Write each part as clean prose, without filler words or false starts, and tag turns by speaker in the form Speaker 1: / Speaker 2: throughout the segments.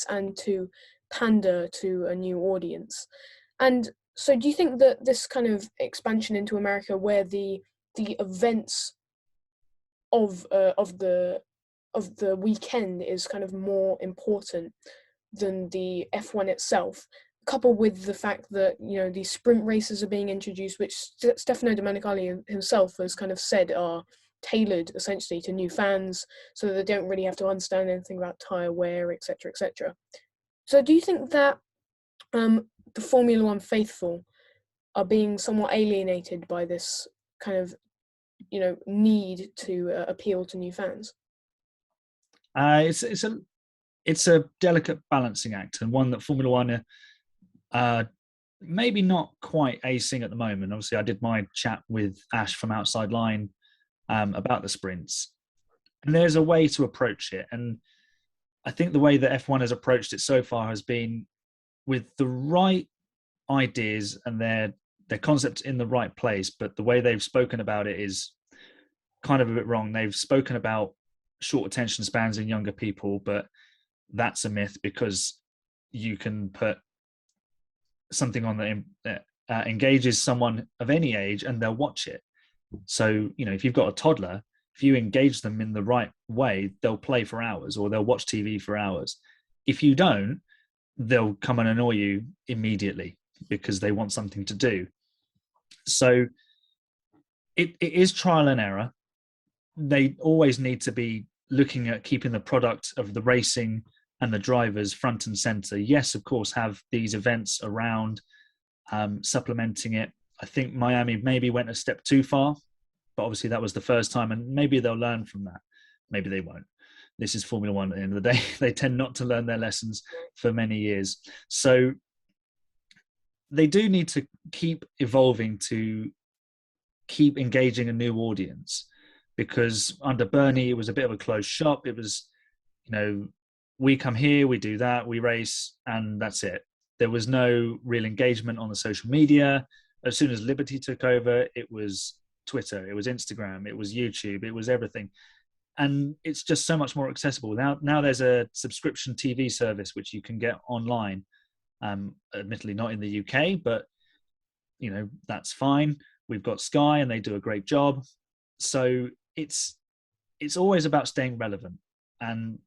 Speaker 1: and to pander to a new audience. And so do you think that this kind of expansion into America, where the events of the weekend is kind of more important than the F1 itself, coupled with the fact that, you know, these sprint races are being introduced, which Stefano Domenicali himself has kind of said are tailored essentially to new fans, so that they don't really have to understand anything about tyre wear, etc., etc. So do you think that the Formula One faithful are being somewhat alienated by this kind of, you know, need to appeal to new fans?
Speaker 2: It's a delicate balancing act, and one that Formula One maybe not quite acing at the moment. Obviously, I did my chat with Ash from Outside Line about the sprints, and there's a way to approach it. And I think the way that F1 has approached it so far has been with the right ideas and their concepts in the right place, but the way they've spoken about it is kind of a bit wrong. They've spoken about short attention spans in younger people, but that's a myth, because you can put something on that engages someone of any age and they'll watch it. So, you know, if you've got a toddler, if you engage them in the right way, they'll play for hours or they'll watch TV for hours. If you don't, they'll come and annoy you immediately because they want something to do. So it is trial and error. They always need to be looking at keeping the product of the racing and the drivers front and center. Yes, of course, have these events around, supplementing it. I think Miami maybe went a step too far, but obviously that was the first time, and maybe they'll learn from that. Maybe they won't. This is Formula One at the end of the day. They tend not to learn their lessons for many years. So they do need to keep evolving to keep engaging a new audience, because under Bernie, it was a bit of a closed shop. It was, you know, we come here, we do that, we race, and that's it. There was no real engagement on the social media. As soon as Liberty took over, it was Twitter, it was Instagram, it was YouTube, it was everything. And it's just so much more accessible. Now there's a subscription TV service which you can get online. Admittedly not in the UK, but, you know, that's fine. We've got Sky and they do a great job. So it's always about staying relevant. And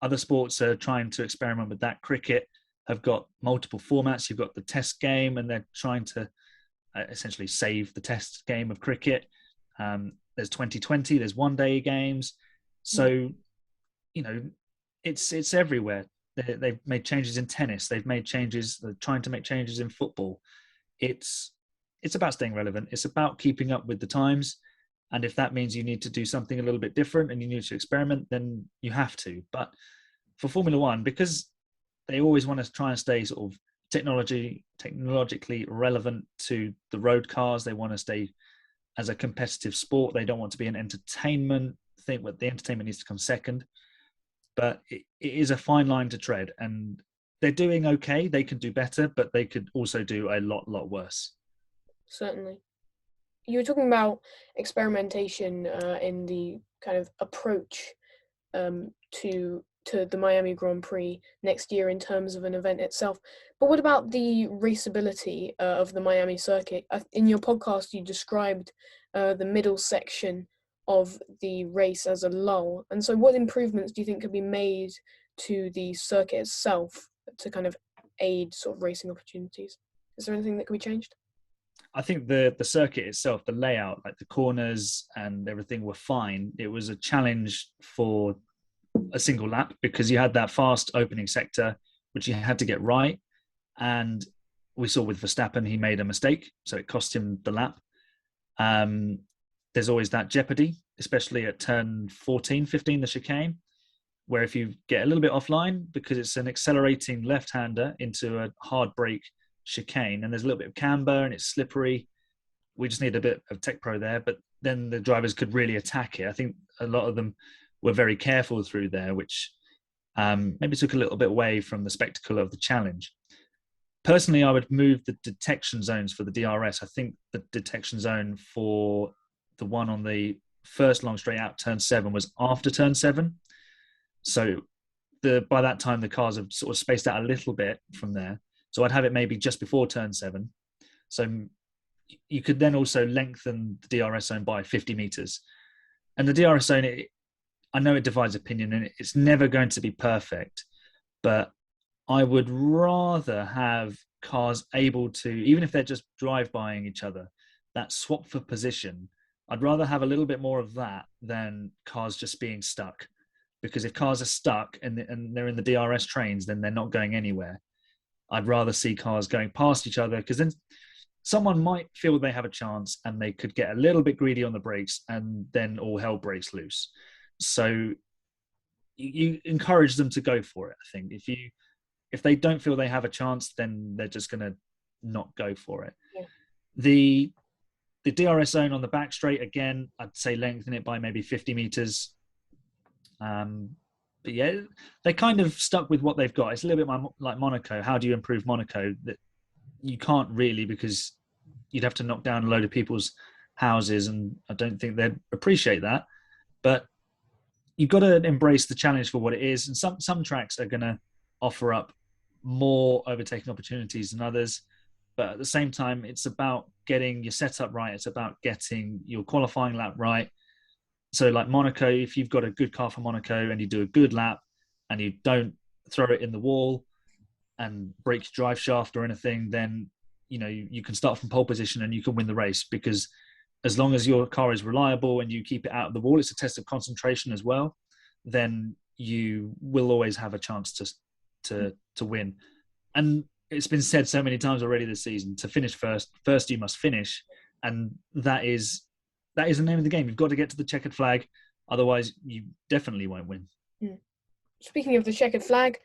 Speaker 2: other sports are trying to experiment with that. Cricket have got multiple formats. You've got the test game, and they're trying to essentially save the test game of cricket. There's 2020, there's one-day games. So, you know, it's everywhere. They've made changes in tennis. They've made changes. They're trying to make changes in football. It's about staying relevant. It's about keeping up with the times. And if that means you need to do something a little bit different and you need to experiment, then you have to. But for Formula One, because they always want to try and stay sort of technologically relevant to the road cars, they want to stay as a competitive sport. They don't want to be an entertainment thing, but the entertainment needs to come second. But it is a fine line to tread, and they're doing okay. They could do better, but they could also do a lot worse.
Speaker 1: Certainly. You were talking about experimentation in the kind of approach to the Miami Grand Prix next year in terms of an event itself. But what about the raceability of the Miami circuit? In your podcast, you described the middle section of the race as a lull. And so what improvements do you think could be made to the circuit itself to kind of aid sort of racing opportunities? Is there anything that could be changed?
Speaker 2: I think the circuit itself, the layout, like the corners and everything were fine. It was a challenge for a single lap because you had that fast opening sector, which you had to get right. And we saw with Verstappen, he made a mistake, so it cost him the lap. There's always that jeopardy, especially at turn 14, 15, the chicane, where if you get a little bit offline, because it's an accelerating left-hander into a hard brake chicane, and there's a little bit of camber and it's slippery. We just need a bit of tech pro there, but then the drivers could really attack it. I think a lot of them were very careful through there, which maybe took a little bit away from the spectacle of the challenge. Personally, I would move the detection zones for the DRS. I think the detection zone for the one on the first long straight out turn 7 was after turn 7. So by that time the cars have sort of spaced out a little bit from there. So I'd have it maybe just before turn 7. So you could then also lengthen the DRS zone by 50 meters. And the DRS zone, I know it divides opinion and it's never going to be perfect, but I would rather have cars able to, even if they're just drive-bying each other, that swap for position, I'd rather have a little bit more of that than cars just being stuck. Because if cars are stuck and they're in the DRS trains, then they're not going anywhere. I'd rather see cars going past each other, because then someone might feel they have a chance and they could get a little bit greedy on the brakes and then all hell breaks loose. So you encourage them to go for it. I think if they don't feel they have a chance, then they're just going to not go for it.
Speaker 1: Yeah.
Speaker 2: The DRS zone on the back straight, again, I'd say lengthen it by maybe 50 meters. But yeah, they kind of stuck with what they've got. It's a little bit like Monaco. How do you improve Monaco? That you can't really, because you'd have to knock down a load of people's houses, and I don't think they'd appreciate that. But you've got to embrace the challenge for what it is. And some tracks are going to offer up more overtaking opportunities than others. But at the same time, it's about getting your setup right. It's about getting your qualifying lap right. So like Monaco, if you've got a good car for Monaco and you do a good lap and you don't throw it in the wall and break your drive shaft or anything, then you can start from pole position and you can win the race, because as long as your car is reliable and you keep it out of the wall, it's a test of concentration as well, then you will always have a chance to win. And it's been said so many times already this season, to finish first you must finish. And that is the name of the game. You've got to get to the checkered flag, otherwise you definitely won't win.
Speaker 1: Speaking of the checkered flag,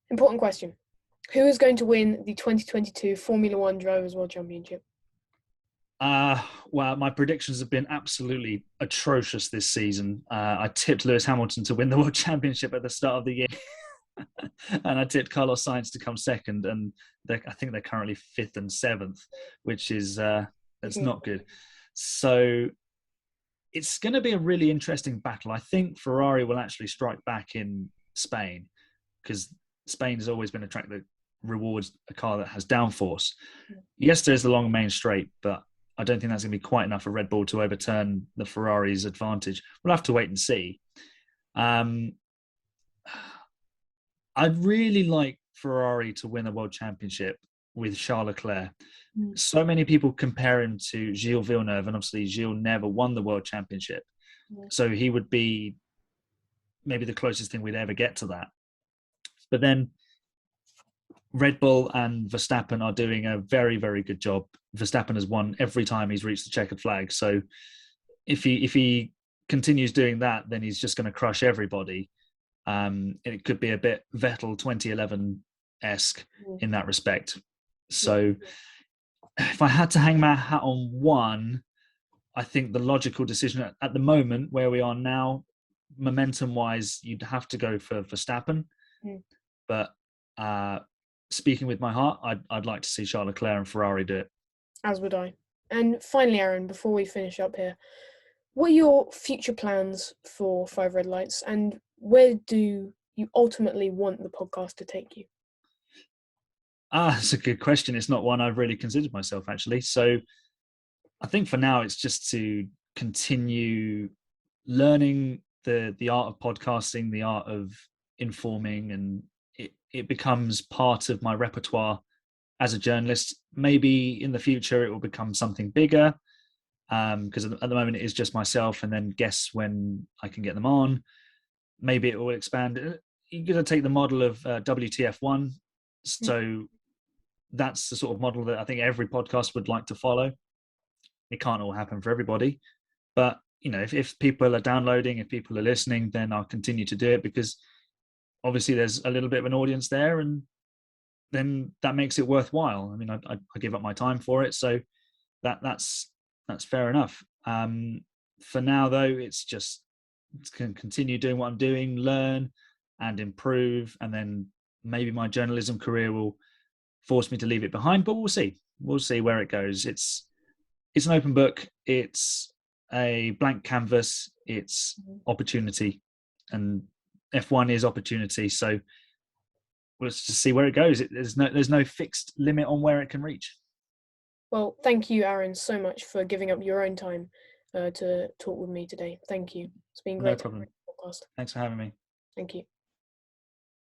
Speaker 1: important question. Who is going to win the 2022 Formula One Drivers' World Championship?
Speaker 2: Well, my predictions have been absolutely atrocious this season. I tipped Lewis Hamilton to win the World Championship at the start of the year. And I tipped Carlos Sainz to come second, and I think they're currently 5th and 7th, which is that's not good. So it's going to be a really interesting battle. I think Ferrari will actually strike back in Spain, because Spain has always been a track that rewards a car that has downforce. Yes, there's the long main straight, but I don't think that's going to be quite enough for Red Bull to overturn the Ferrari's advantage. We'll have to wait and see. I'd really like Ferrari to win a world championship with Charles Leclerc. So many people compare him to Gilles Villeneuve, and obviously Gilles never won the world championship. So he would be maybe the closest thing we'd ever get to that. But then Red Bull and Verstappen are doing a very, very good job. Verstappen has won every time he's reached the checkered flag. So if he continues doing that, then he's just going to crush everybody. It could be a bit Vettel 2011-esque in that respect. So if I had to hang my hat on one, I think the logical decision at the moment where we are now, momentum-wise, you'd have to go for Verstappen. But speaking with my heart, I'd like to see Charles Leclerc and Ferrari do it.
Speaker 1: As would I. And finally, Aaron, before we finish up here, what are your future plans for Five Red Lights, and where do you ultimately want the podcast to take you?
Speaker 2: That's a good question. It's not one I've really considered myself, actually. So I think for now, it's just to continue learning the art of podcasting, the art of informing, and it becomes part of my repertoire as a journalist. Maybe in the future, it will become something bigger, because at the moment it is just myself and then guests when I can get them on. Maybe it will expand. You're going to take the model of WTF1. So that's the sort of model that I think every podcast would like to follow. It can't all happen for everybody. But, if people are downloading, if people are listening, then I'll continue to do it, because obviously there's a little bit of an audience there, and then that makes it worthwhile. I mean, I give up my time for it. So that's fair enough. For now, though, it's can continue doing what I'm doing, learn and improve, and then maybe my journalism career will force me to leave it behind, but we'll see where it goes. It's an open book, it's a blank canvas, it's opportunity, and F1 is opportunity. So let's just see where it goes. There's no fixed limit on where it can reach.
Speaker 1: Well, thank you, Aaron, so much for giving up your own time to talk with me today. Thank you. It's been
Speaker 2: No
Speaker 1: great to
Speaker 2: problem.
Speaker 1: have you on the podcast.
Speaker 2: Thanks for having me.
Speaker 1: Thank you.